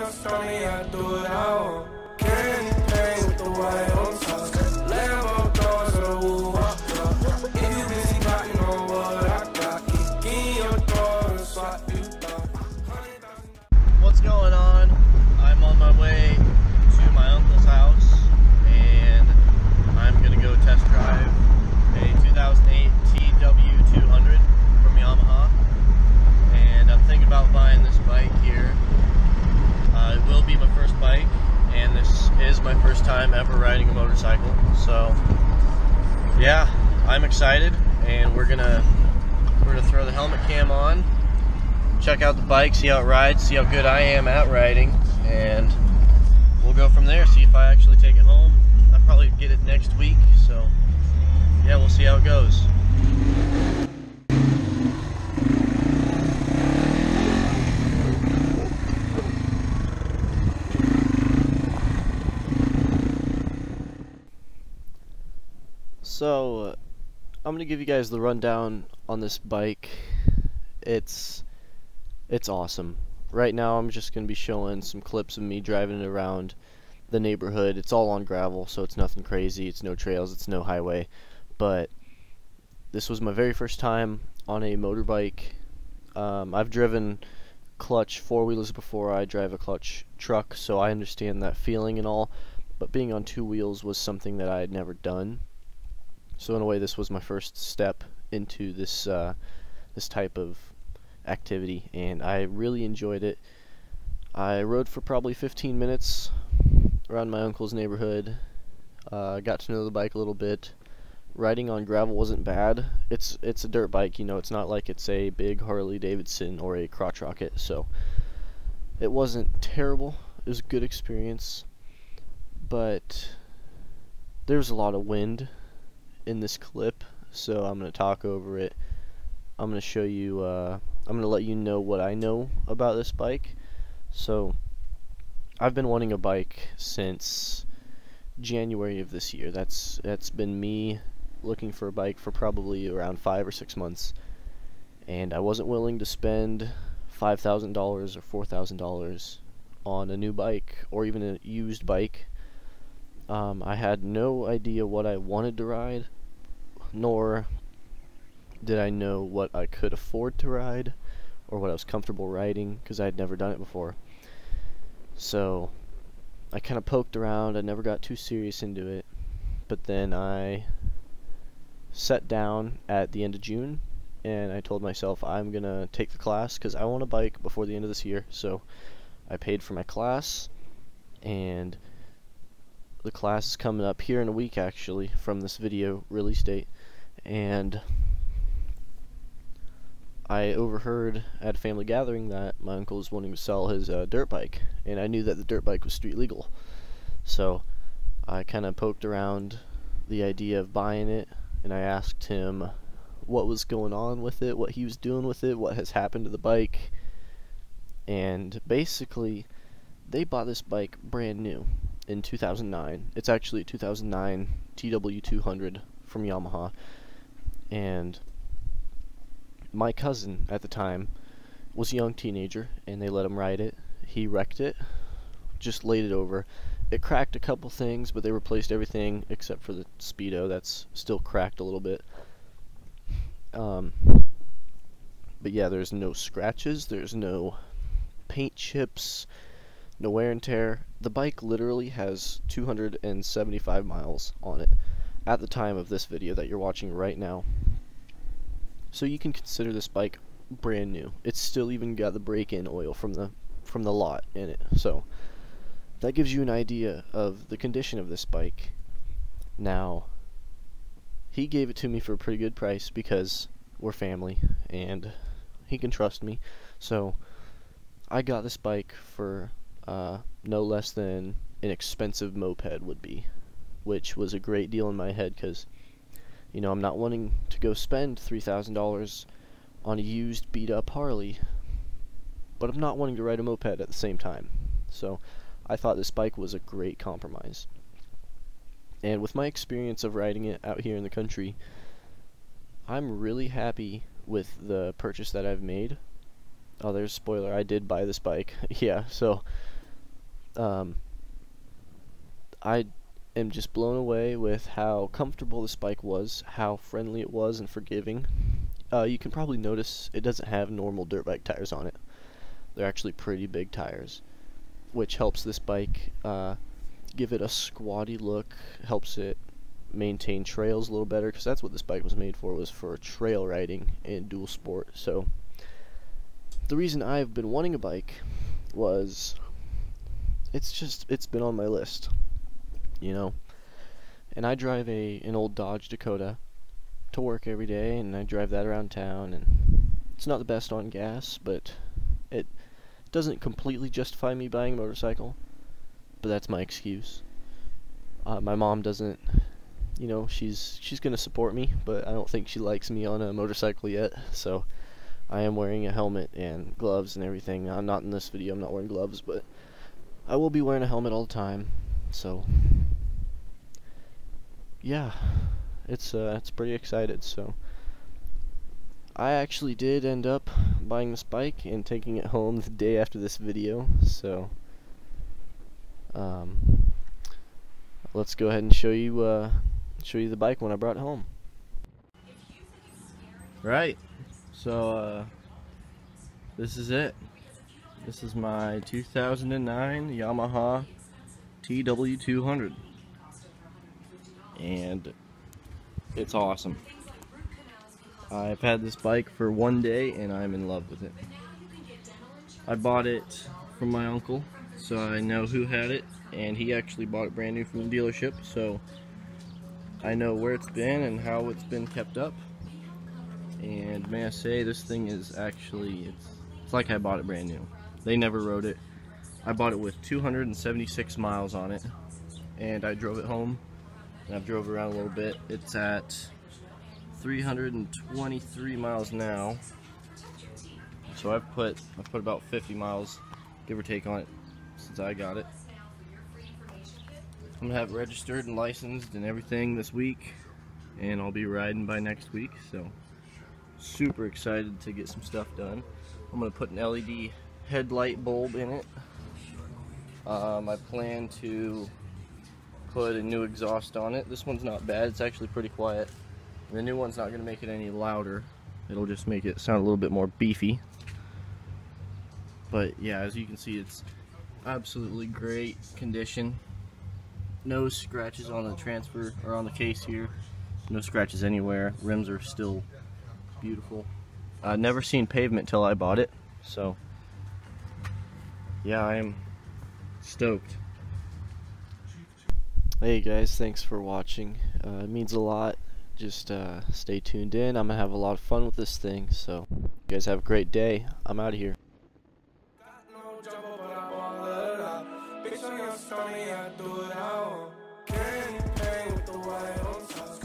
else told me I do it all. Candy paint with the white on top. Lambo doors or the woo up. If you busy plotting on what I got, kick in your door and swap you down. What's going on? I'm on my way to my uncle's house and I'm gonna go test drive a 2008 TW200 from Yamaha, and I'm thinking about buying this bike here. It will be my first bike, and this is my first time ever riding a motorcycle, so yeah, I'm excited. And we're gonna throw the helmet cam on, check out the bike, see how it rides, see how good I am at riding, and we'll go from there, see if I actually take it home. I'll probably get it next week, so yeah, we'll see how it goes. So, I'm going to give you guys the rundown on this bike. It's awesome. Right now I'm just going to be showing some clips of me driving it around the neighborhood. It's all on gravel, so it's nothing crazy. It's no trails, it's no highway. But this was my very first time on a motorbike. I've driven clutch four-wheelers before. I drive a clutch truck, so I understand that feeling and all. But being on two wheels was something that I had never done. So in a way, this was my first step into this this type of activity, and I really enjoyed it. I rode for probably 15 minutes around my uncle's neighborhood. Got to know the bike a little bit. Riding on gravel wasn't bad. It's a dirt bike, you know. It's not like it's a big Harley Davidson or a crotch rocket, so it wasn't terrible. It was a good experience, but there's a lot of wind in this clip, so I'm going to talk over it. I'm going to show you, I'm going to let you know what I know about this bike. So, I've been wanting a bike since January of this year. That's been me looking for a bike for probably around 5 or 6 months, and I wasn't willing to spend $5,000 or $4,000 on a new bike or even a used bike. I had no idea what I wanted to ride, nor did I know what I could afford to ride or what I was comfortable riding, because I had never done it before. So I kind of poked around. I never got too serious into it, but then I sat down at the end of June and I told myself I'm gonna take the class because I want a bike before the end of this year. So I paid for my class, and the class is coming up here in a week, actually, from this video release date. And I overheard at a family gathering that my uncle was wanting to sell his dirt bike, and I knew that the dirt bike was street legal. So I kind of poked around the idea of buying it, and I asked him what was going on with it, what he was doing with it, what has happened to the bike. And basically, they bought this bike brand new in 2009. It's actually a 2009 TW200 from Yamaha, and my cousin at the time was a young teenager, and they let him ride it. He wrecked it, just laid it over. It cracked a couple things, but they replaced everything except for the speedo. That's still cracked a little bit. But yeah, there's no scratches, there's no paint chips, no wear and tear. The bike literally has 275 miles on it at the time of this video that you're watching right now. So you can consider this bike brand new. It's still even got the break-in oil from the lot in it. So that gives you an idea of the condition of this bike. Now, he gave it to me for a pretty good price because we're family and he can trust me. So I got this bike for no less than an expensive moped would be, which was a great deal in my head because, you know, I'm not wanting to go spend $3,000 on a used beat-up Harley, but I'm not wanting to ride a moped at the same time. So I thought this bike was a great compromise. And with my experience of riding it out here in the country, I'm really happy with the purchase that I've made. Oh, there's a spoiler, I did buy this bike. Yeah, so I am just blown away with how comfortable this bike was, how friendly it was and forgiving. You can probably notice it doesn't have normal dirt bike tires on it. They're actually pretty big tires, which helps this bike give it a squatty look, helps it maintain trails a little better, because that's what this bike was made for, was for trail riding and dual sport. So the reason I've been wanting a bike was it's been on my list, you know. And I drive an old Dodge Dakota to work every day, and I drive that around town, and it's not the best on gas, but it doesn't completely justify me buying a motorcycle, but that's my excuse. My mom doesn't, you know, she's gonna support me, but I don't think she likes me on a motorcycle yet, so I am wearing a helmet and gloves and everything. I'm not in this video, I'm not wearing gloves, but I will be wearing a helmet all the time. So yeah, it's pretty excited. So I actually did end up buying this bike and taking it home the day after this video. So let's go ahead and show you the bike when I brought it home. Right, so this is it. This is my 2009 Yamaha TW200, and it's awesome. I've had this bike for one day and I'm in love with it. I bought it from my uncle, so I know who had it, and he actually bought it brand new from the dealership, so I know where it's been and how it's been kept up. And may I say, this thing is actually, it's like I bought it brand new. They never rode it. I bought it with 276 miles on it, and I drove it home, and I've drove around a little bit. It's at 323 miles now, so I've put about 50 miles, give or take, on it since I got it. I'm gonna have it registered and licensed and everything this week, and I'll be riding by next week, so super excited to get some stuff done. I'm gonna put an LED headlight bulb in it. I plan to put a new exhaust on it. This one's not bad, it's actually pretty quiet. The new one's not gonna make it any louder, it'll just make it sound a little bit more beefy. But yeah, as you can see, it's absolutely great condition. No scratches on the transfer or on the case here. No scratches anywhere. Rims are still beautiful. I'd never seen pavement till I bought it, so yeah, I am stoked. Hey guys, thanks for watching. It means a lot. Just stay tuned in. I'm gonna have a lot of fun with this thing, so you guys have a great day. I'm out of here. Bitch, on your stomach, I do it all. Candy paint with the white on top.